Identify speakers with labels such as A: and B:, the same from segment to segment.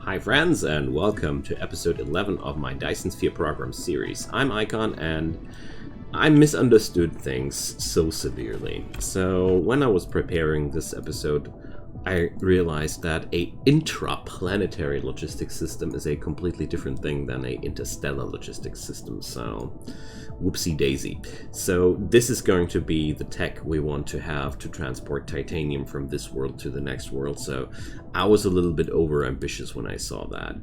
A: Hi friends, and welcome to episode 11 of my Dyson Sphere Program series. I'm Icon, and I misunderstood things so severely. So when I was preparing this episode, I realized that a intraplanetary logistics system is a completely different thing than a interstellar logistics system, so whoopsie daisy. So this is going to be the tech we want to have to transport titanium from this world to the next world, so I was a little bit over ambitious when I saw that.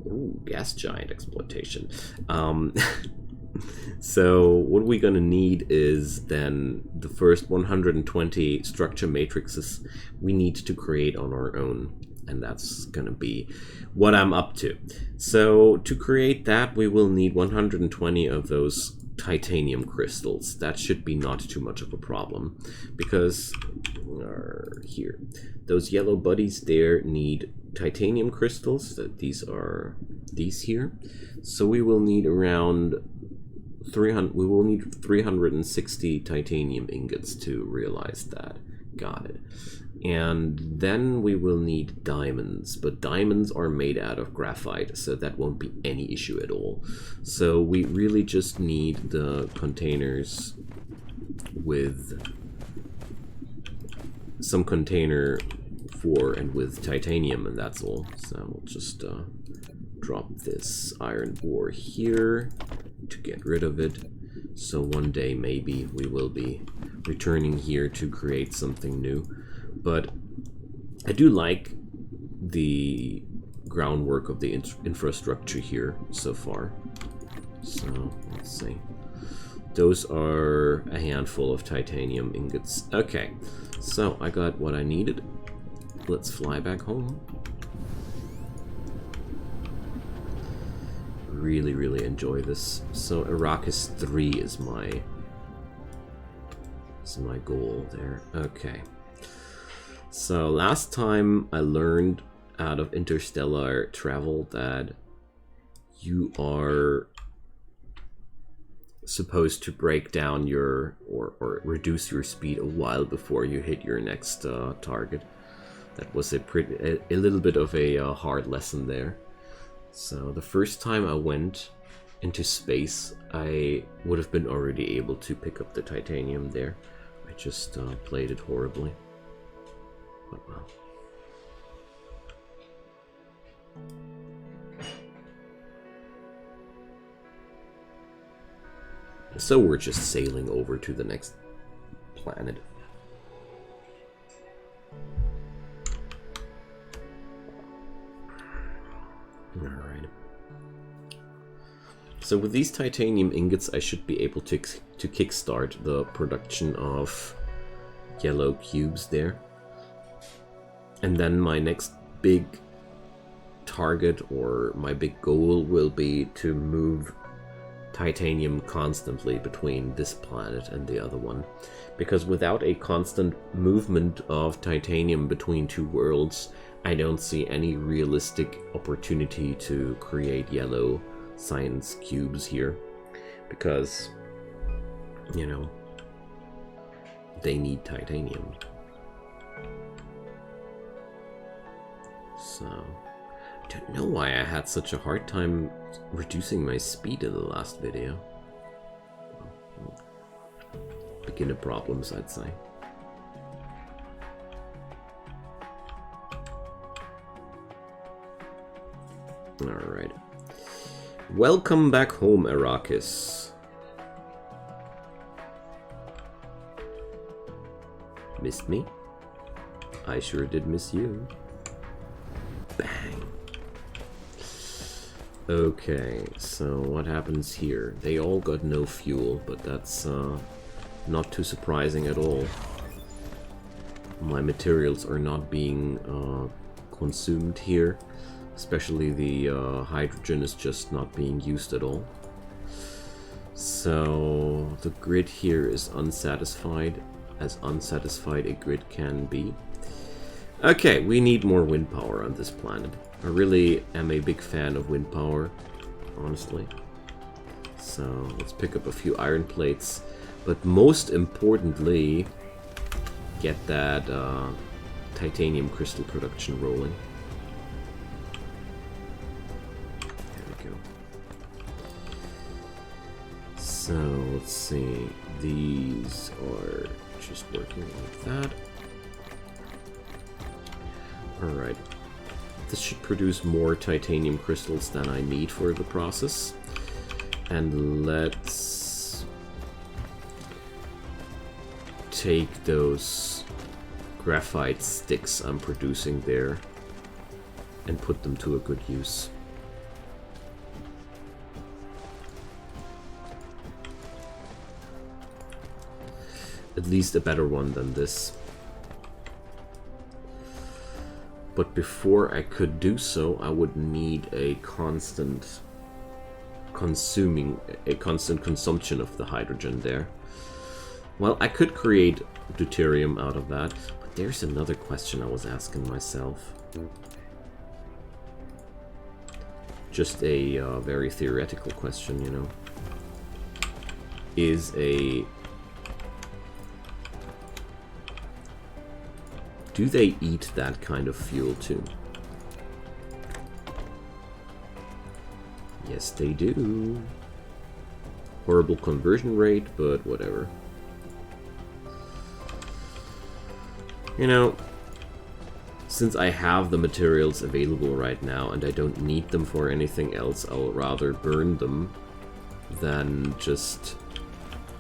A: Ooh, gas giant exploitation. So what we're gonna need is then the first 120 structure matrices we need to create on our own, and that's gonna be what I'm up to. So to create that, we will need 120 of those titanium crystals. That should be not too much of a problem, because here, those yellow buddies there need titanium crystals. These are these here. So we will need around 300. We will need 360 titanium ingots to realize that. Got it. And then we will need diamonds, but diamonds are made out of graphite, so that won't be any issue at all. So we really just need the containers with some container for and with titanium, and that's all. So we'll just drop this iron ore here to get rid of it. So one day maybe we will be returning here to create something new. But I do like the groundwork of the infrastructure here so far. So let's see. Those are a handful of titanium ingots. Okay, so I got what I needed. Let's fly back home. Really enjoy this. So Arrakis 3 is my goal there. Okay. So last time I learned out of interstellar travel that you are supposed to break down your or reduce your speed a while before you hit your next target. That was a little bit of a hard lesson there. So the first time I went into space, I would have been already able to pick up the titanium there. I just played it horribly. But well. So we're just sailing over to the next planet. Alright. So with these titanium ingots, I should be able to kickstart the production of yellow cubes there. And then my next big target, or my big goal, will be to move titanium constantly between this planet and the other one. Because without a constant movement of titanium between two worlds, I don't see any realistic opportunity to create yellow science cubes here. Because, you know, they need titanium. So, I don't know why I had such a hard time reducing my speed in the last video. Beginner problems, I'd say. Alright. Welcome back home, Arrakis. Missed me? I sure did miss you. Bang. Okay, so what happens here? They all got no fuel, but that's not too surprising at all. My materials are not being consumed here. Especially the hydrogen is just not being used at all. So the grid here is unsatisfied, as unsatisfied a grid can be. Okay, we need more wind power on this planet. I really am a big fan of wind power, honestly. So let's pick up a few iron plates, but most importantly, get that titanium crystal production rolling. So let's see, these are just working like that. Alright, this should produce more titanium crystals than I need for the process. And let's take those graphite sticks I'm producing there and put them to a good use. At least a better one than this. But before I could do so, I would need a constant consumption of the hydrogen there. Well, I could create deuterium out of that, but there's another question I was asking myself. Just a very theoretical question, you know. Do they eat that kind of fuel too? Yes, they do. Horrible conversion rate, but whatever. You know, since I have the materials available right now and I don't need them for anything else, I'll rather burn them than just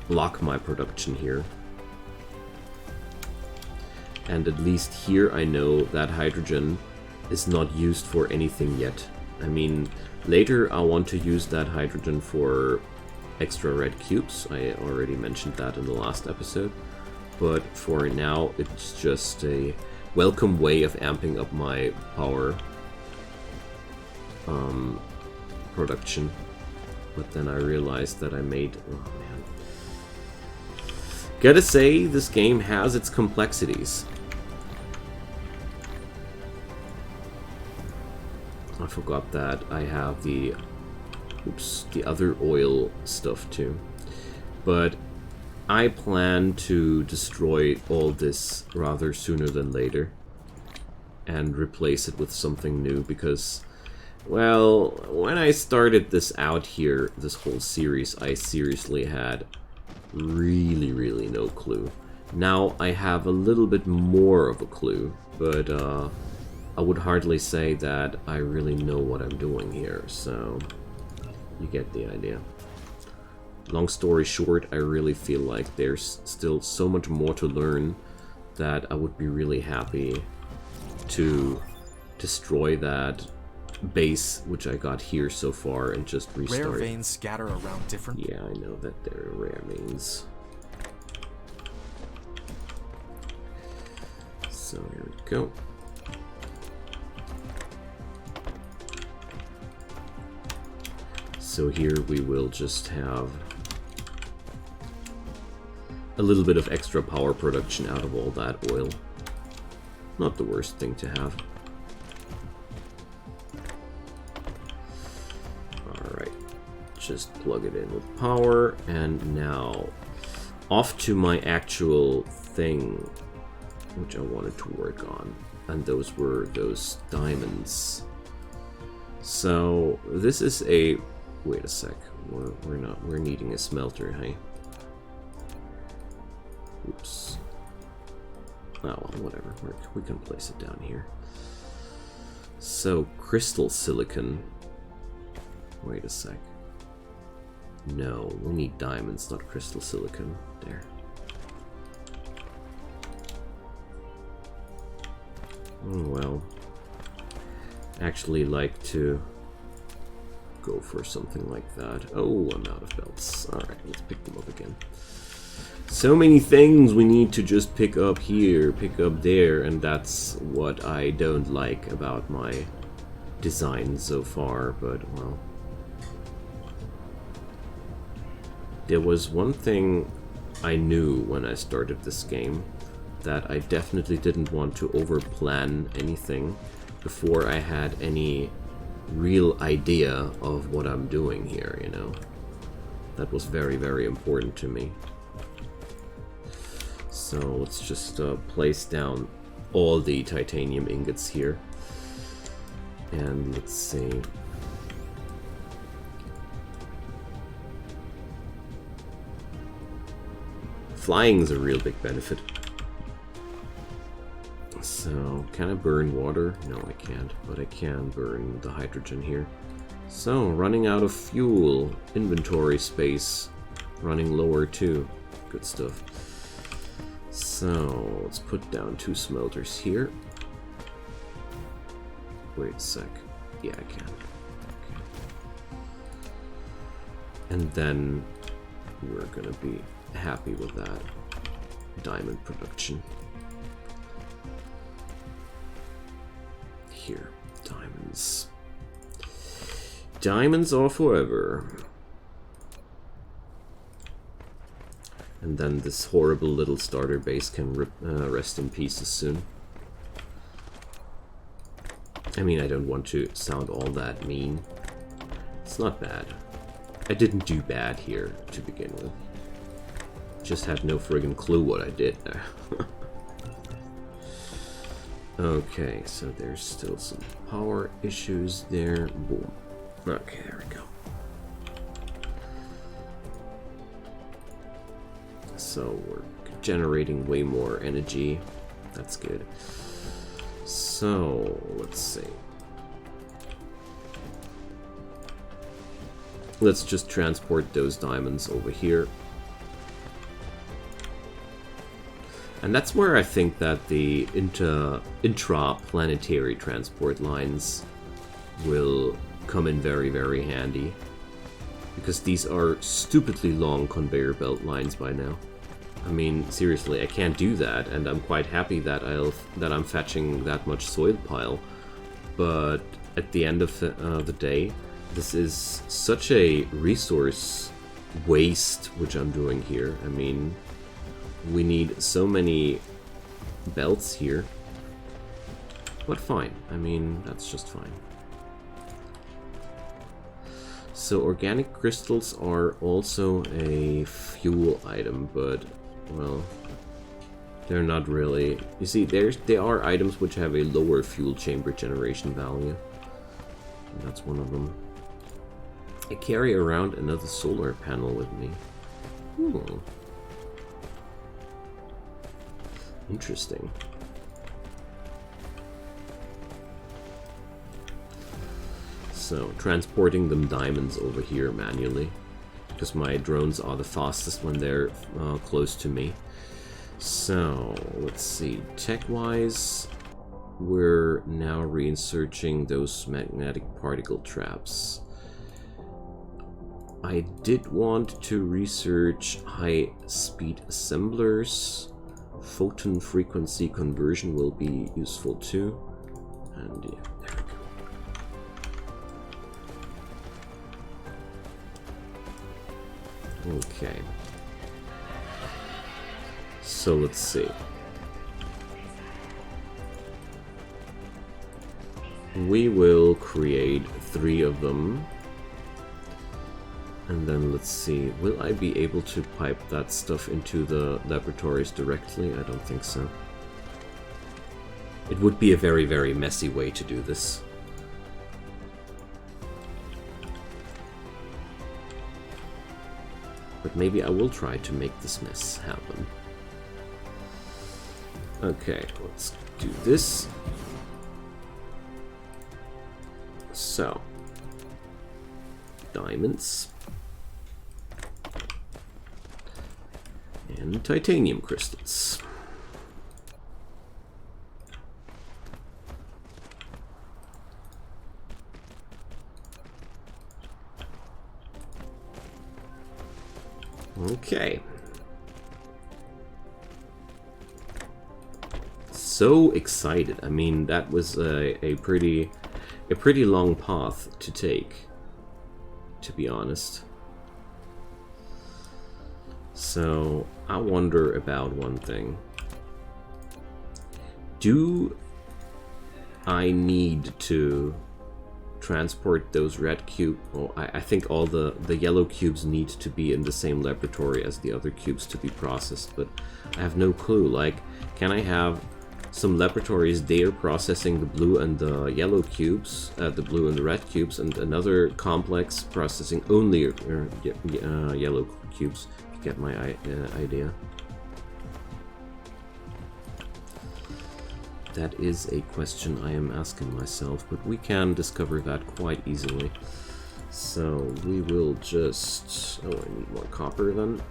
A: block my production here. And at least here I know that hydrogen is not used for anything yet. I mean, later I want to use that hydrogen for extra red cubes. I already mentioned that in the last episode. But for now, it's just a welcome way of amping up my power production. But then I realized that I made... Oh man. Gotta say, this game has its complexities. I forgot that I have the other oil stuff too. But I plan to destroy all this rather sooner than later and replace it with something new because, well, when I started this out here, this whole series, I seriously had really no clue. Now I have a little bit more of a clue, but I would hardly say that I really know what I'm doing here, so you get the idea. Long story short, I really feel like there's still so much more to learn that I would be really happy to destroy that base which I got here so far and just restart.
B: Rare veins scatter around different...
A: Yeah, I know that they're rare veins. So here we go. So here we will just have a little bit of extra power production out of all that oil. Not the worst thing to have. Alright, just plug it in with power, and now off to my actual thing, which I wanted to work on, and those were those diamonds. So this is a... Wait a sec, we're needing a smelter, hey? Oops. Oh, well, whatever. We can place it down here. So, crystal silicon. Wait a sec. No, we need diamonds, not crystal silicon. There. Oh, well. Actually like to go for something like that. Oh, I'm out of belts. Alright, let's pick them up again. So many things we need to just pick up here, pick up there, and that's what I don't like about my design so far, but well. There was one thing I knew when I started this game, that I definitely didn't want to overplan anything before I had any real idea of what I'm doing here, you know. That was very important to me. So let's just place down all the titanium ingots here. And let's see. Flying is a real big benefit. So, can I burn water? No, I can't, but I can burn the hydrogen here. So, running out of fuel, inventory space, running lower too. Good stuff. So, let's put down 2 smelters here. Wait a sec. Yeah, I can. Okay. And then we're gonna be happy with that diamond production. Here, diamonds. Diamonds are forever. And then this horrible little starter base can rest in pieces soon. I mean, I don't want to sound all that mean. It's not bad. I didn't do bad here to begin with. Just had no friggin' clue what I did there. Okay, so there's still some power issues there. Boom. Okay, there we go. So we're generating way more energy. That's good. So, let's see. Let's just transport those diamonds over here. And that's where I think that the intra-planetary transport lines will come in very, very handy. Because these are stupidly long conveyor belt lines by now. I mean, seriously, I can't do that, and I'm quite happy that I'm fetching that much soil pile. But at the end of the day, this is such a resource waste which I'm doing here. I mean, we need so many belts here. But fine. I mean, that's just fine. So organic crystals are also a fuel item, but well, they're not really. You see, there are items which have a lower fuel chamber generation value. And that's one of them. I carry around another solar panel with me. Interesting. So, transporting them diamonds over here manually, because my drones are the fastest when they're close to me. So, let's see. Tech-wise, we're now researching those magnetic particle traps. I did want to research high-speed assemblers. Photon frequency conversion will be useful too. And yeah, there we go. Okay. So let's see. We will create 3 of them. And then let's see, will I be able to pipe that stuff into the laboratories directly? I don't think so. It would be a very, very messy way to do this. But maybe I will try to make this mess happen. Okay, let's do this. So, diamonds. And titanium crystals. Okay. So excited. I mean, that was a pretty long path to take, to be honest. So, I wonder about one thing. Do I need to transport those red cubes? Oh, I think all the yellow cubes need to be in the same laboratory as the other cubes to be processed, but I have no clue. Like, can I have some laboratories there processing the blue and the yellow cubes, the blue and the red cubes, and another complex processing only yellow cubes? Get my idea. That is a question I am asking myself, but we can discover that quite easily. So we will just... Oh, I need more copper then.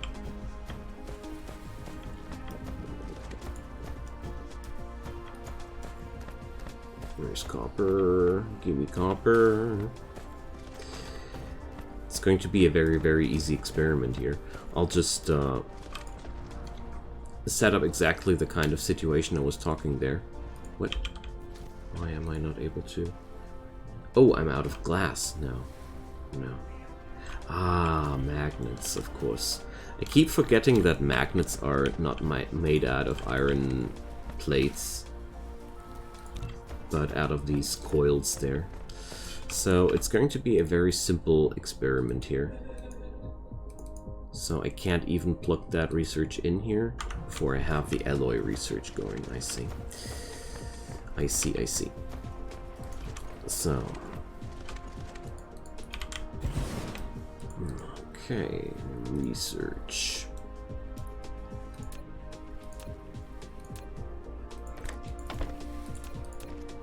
A: Where's copper? Give me copper. It's going to be a very, very easy experiment here. I'll just set up exactly the kind of situation I was talking there. What? Why am I not able to? Oh, I'm out of glass now. No. Ah, magnets, of course. I keep forgetting that magnets are not made out of iron plates, but out of these coils there. So it's going to be a very simple experiment here. So I can't even plug that research in here before I have the alloy research going. I see. I see, I see. So... Okay, research.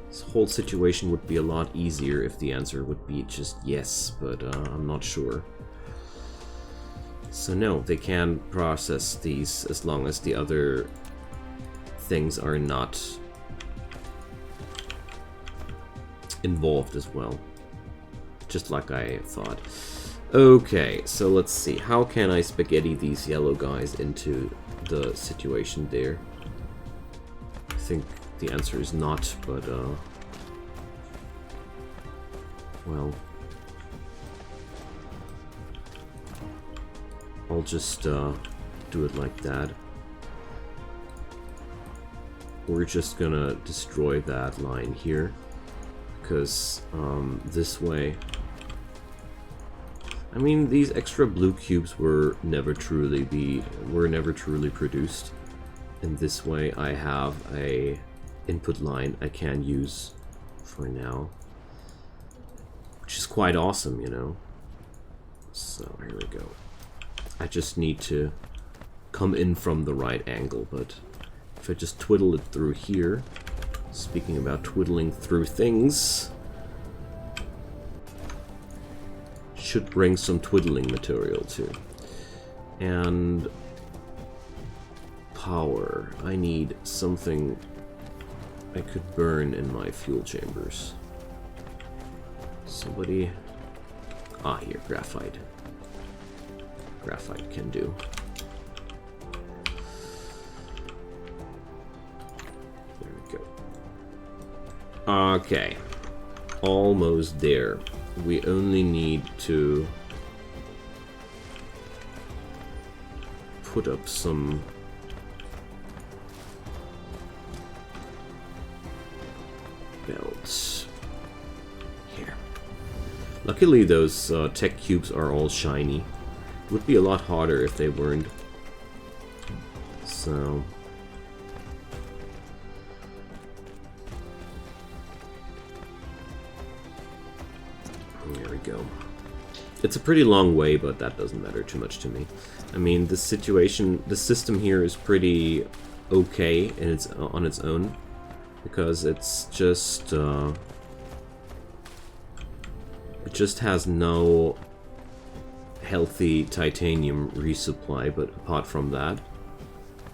A: This whole situation would be a lot easier if the answer would be just yes, but I'm not sure. So no, they can process these as long as the other things are not involved as well. Just like I thought. Okay, so let's see. How can I spaghetti these yellow guys into the situation there? I think the answer is not, but well, I'll just do it like that. We're just gonna destroy that line here, because this way... I mean, these extra blue cubes were never truly produced. In this way, I have a input line I can use for now, which is quite awesome, you know. So here we go. I just need to come in from the right angle, but if I just twiddle it through here, speaking about twiddling through things, should bring some twiddling material too. And power. I need something I could burn in my fuel chambers. Somebody... Ah, here, graphite. Graphite can do. There we go. Okay. Almost there. We only need to put up some belts here. Luckily those tech cubes are all shiny. It would be a lot harder if they weren't. So... there we go. It's a pretty long way, but that doesn't matter too much to me. I mean, the system here is pretty okay and on its own, because it's just it just has no healthy titanium resupply, but apart from that,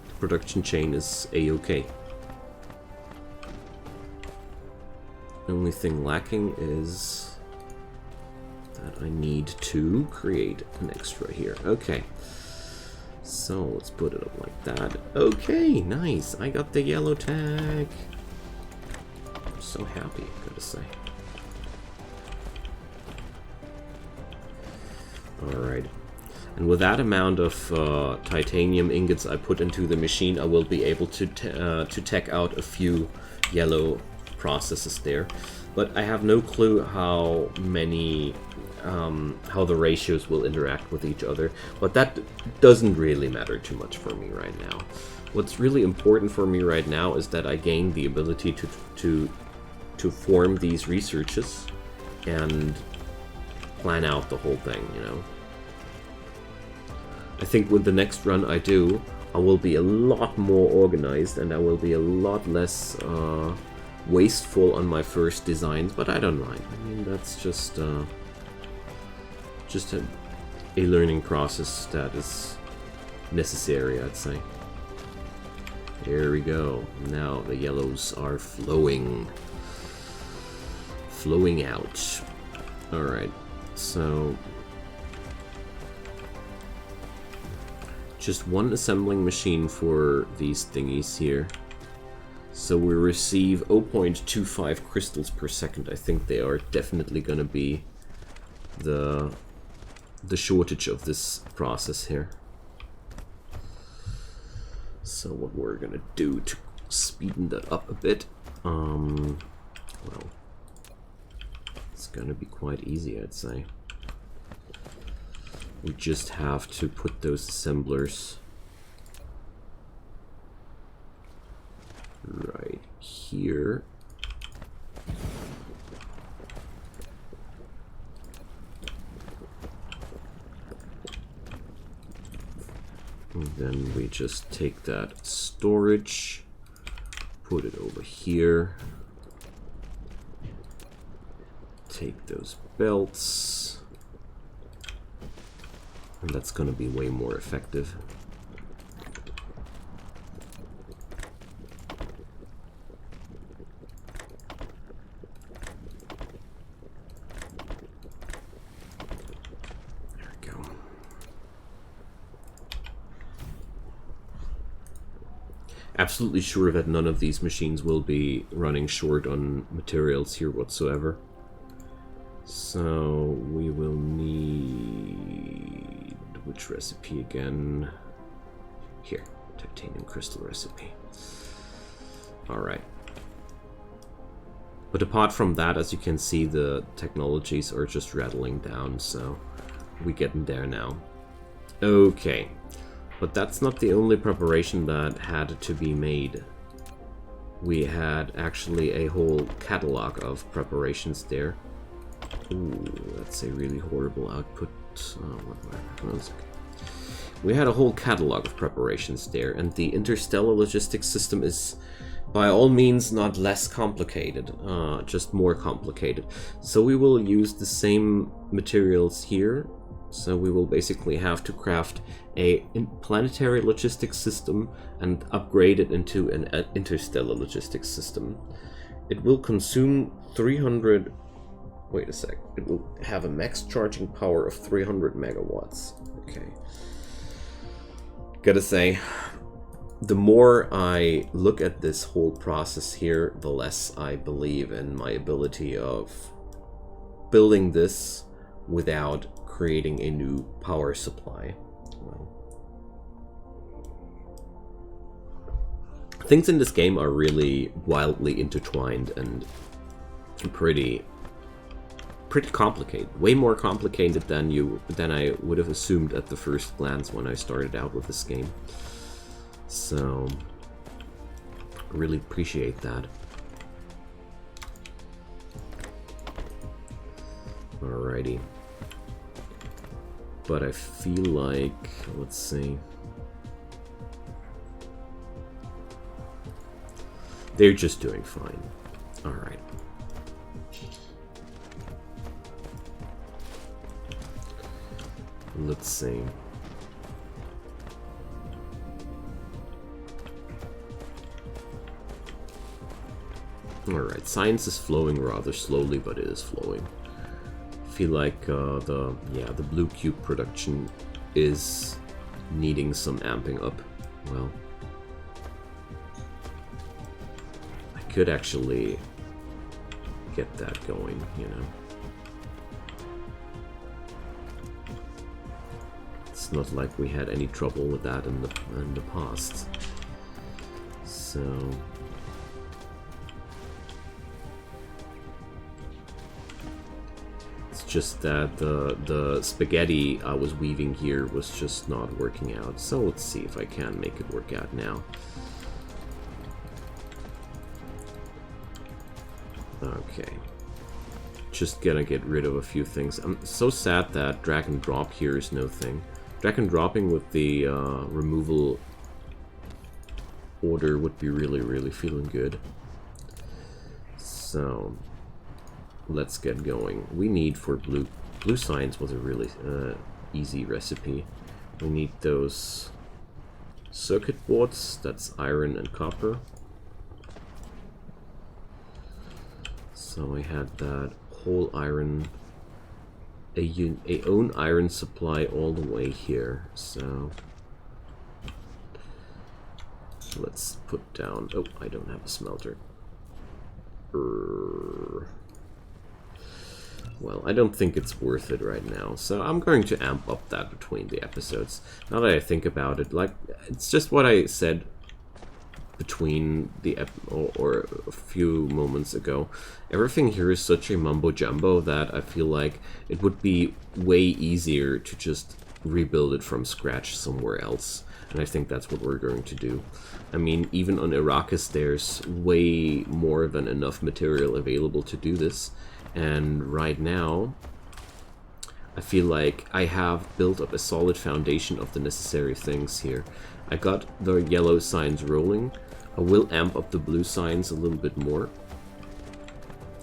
A: the production chain is a-okay. The only thing lacking is that I need to create an extra here. Okay. So let's put it up like that. Okay, nice. I got the yellow tag. I'm so happy, gotta say. Alright. And with that amount of titanium ingots I put into the machine, I will be able to tech out a few yellow processes there. But I have no clue how many... how the ratios will interact with each other, but that doesn't really matter too much for me right now. What's really important for me right now is that I gain the ability to form these researches and plan out the whole thing, you know. I think with the next run I do, I will be a lot more organized and I will be a lot less wasteful on my first designs, but I don't mind. I mean, that's just a learning process that is necessary, I'd say. There we go. Now the yellows are flowing out. Alright, so just one assembling machine for these thingies here. So we receive 0.25 crystals per second. I think they are definitely going to be the shortage of this process here. So what we're going to do to speeden that up a bit, well, it's going to be quite easy, I'd say. We just have to put those assemblers right here. And then we just take that storage, put it over here, take those belts, and that's going to be way more effective. There we go. Absolutely sure that none of these machines will be running short on materials here whatsoever. So we will need which recipe again? Here, titanium crystal recipe. Alright. But apart from that, as you can see, the technologies are just rattling down, so we're getting there now. Okay. But that's not the only preparation that had to be made. We had actually a whole catalog of preparations there. Ooh, that's a really horrible output. We had a whole catalog of preparations there, and the interstellar logistics system is by all means not less complicated, just more complicated. So we will use the same materials here. So we will basically have to craft a planetary logistics system and upgrade it into an interstellar logistics system. It will consume 300... Wait a sec. It will have a max charging power of 300 megawatts. Okay. Gotta say, the more I look at this whole process here, the less I believe in my ability of building this without creating a new power supply. Well, things in this game are really wildly intertwined and pretty complicated. Way more complicated than I would have assumed at the first glance when I started out with this game. So, I really appreciate that. Alrighty. But I feel like, let's see. They're just doing fine. Alright. Let's see. Alright, science is flowing rather slowly, but it is flowing. I feel like the blue cube production is needing some amping up. Well, I could actually get that going, you know. It's not like we had any trouble with that in the past. So it's just that the spaghetti I was weaving here was just not working out. So let's see if I can make it work out now. Okay. Just gonna get rid of a few things. I'm so sad that drag and drop here is no thing. Drag and dropping with the removal order would be really feeling good. So let's get going. We need for blue science was a really easy recipe. We need those circuit boards, that's iron and copper. So we had that whole iron, a own iron supply all the way here. So let's put down, oh, I don't have a smelter. Well, I don't think it's worth it right now, so I'm going to amp up that between the episodes. Now that I think about it, like, it's just what I said between the or a few moments ago. Everything here is such a mumbo jumbo that I feel like it would be way easier to just rebuild it from scratch somewhere else, and I think that's what we're going to do. I mean, even on Arrakis there's way more than enough material available to do this, and right now I feel like I have built up a solid foundation of the necessary things here. I got the yellow signs rolling. I will amp up the blue signs a little bit more.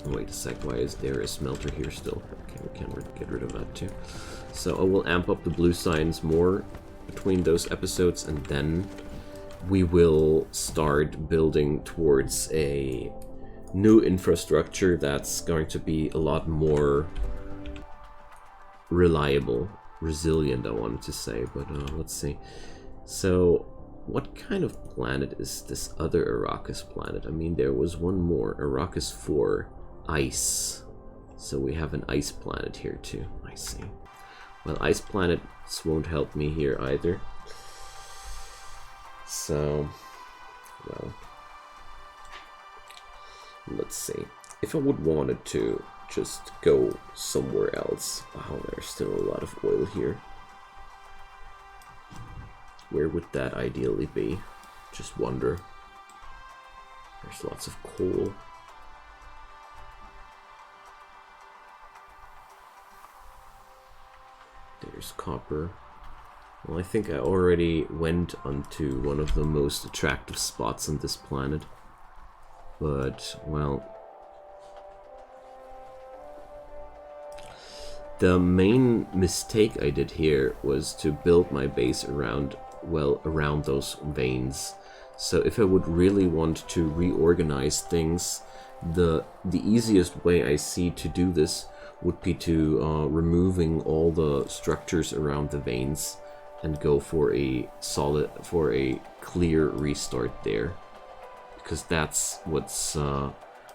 A: Wait a sec, why is there a smelter here still? Okay, we can get rid of that too. So I will amp up the blue signs more between those episodes, and then we will start building towards a new infrastructure that's going to be a lot more reliable, resilient I wanted to say, but let's see. So what kind of planet is this other Arrakis planet? I mean, there was one more, Arrakis 4, ice. So we have an ice planet here too, I see. Well, ice planets won't help me here either. So, well, let's see. If I would wanted to just go somewhere else. Wow, there's still a lot of oil here. Where would that ideally be? Just wonder. There's lots of coal. There's copper. Well, I think I already went onto one of the most attractive spots on this planet. But, well, the main mistake I did here was to build my base around, well, around those veins. So if I would really want to reorganize things, the easiest way I see to do this would be to removing all the structures around the veins and go for a clear restart there, because that's what's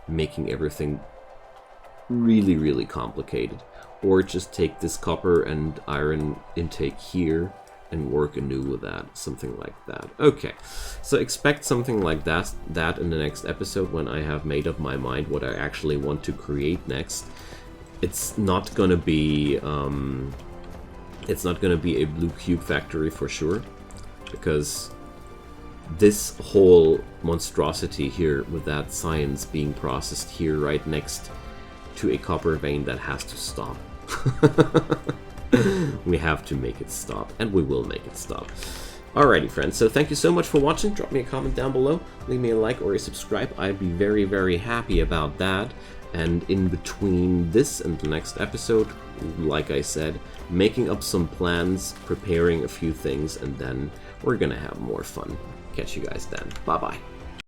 A: making everything really complicated. Or just take this copper and iron intake here and work anew with that, something like that. Okay, so expect something like that in the next episode, when I have made up my mind what I actually want to create next. It's not gonna be a blue cube factory for sure, because this whole monstrosity here with that science being processed here right next to a copper vein, that has to stop. We have to make it stop, and we will make it stop. Alrighty, friends, so thank you so much for watching. Drop me a comment down below, leave me a like or a subscribe. I'd be very happy about that. And in between this and the next episode, like I said, making up some plans, preparing a few things, and then we're gonna have more fun. Catch you guys then. Bye bye.